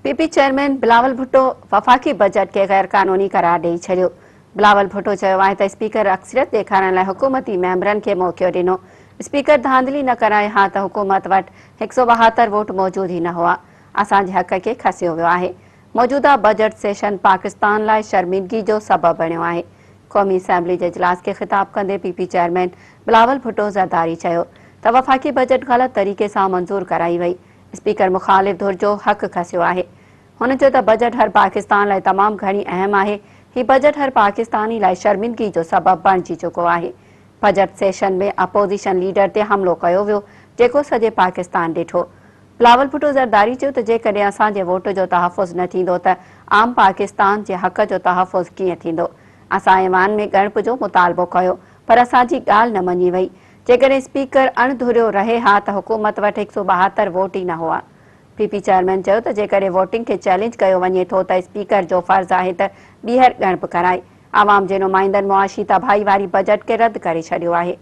PP chairman Bilawal Bhutto वफ़ाक़ी budget के गैर कानूनी करार ॾेई छॾियो। बिलावल भुट्टो चयो आहे त स्पीकर अक्सरियत ॾेखारण लाइ हुकूमती मेंबरनि खे मौक़ो ॾिनो। स्पीकर धांधली न कराए हा त हुकूमत वटि 172 वोट मौजूद ही न हुआ। असांजे हक़ खे खसियो वियो आहे। मौजूदा बजट सेशन पाकिस्तान लाइ शर्मिंदगी जो सबब बणियो आहे। क़ौमी असेंबली जे इजलास खे ख़िताब कंदे पीपी चेयरमैन बिलावल भुट्टो ज़रदारी चयो त वफ़ाक़ी बजट ग़लत तरीक़े सां मंज़ूर कराई वई। स्पीकर मुखालिफ़ धुर जो हक़ खसियो आहे। हुन चयो त बजट हर पाकिस्तान लाइ तमामु घणी अहम आहे। ही बजट हर पाकिस्तानी लाइ शर्मिंदगी जो सबब बणिजी चुको आहे। बजट सेशन में अपोज़िशन लीडर ते हमिलो कयो वियो जेको सॼे पाकिस्तान ॾिठो। बिलावल भुट्टो ज़रदारी चयो त जेकॾहिं असांजे वोट जो तहफ़ुज़ न थींदो त आम पाकिस्तान जे हक़ जो तहफ़ुज़ कीअं थींदो। असां ऐवान में ॻणप जो मुतालबो कयो पर असांजी ॻाल्हि न मञी वई। जेकॾहिं स्पीकर अणधुरियो रहे हा त हुकूमत वटि 172 वोट ई न हुआ। पीपी चेयरमैन चयो त जेकॾहिं वोटिंग खे चैलेंज कयो वञे थो त स्पीकर जो फ़र्ज़ आहे त ॿीहर ॻणप कराए। आवाम जे नुमाइंदनि मुआशी तबाही वारी बजट खे रद्द करे छॾियो आहे।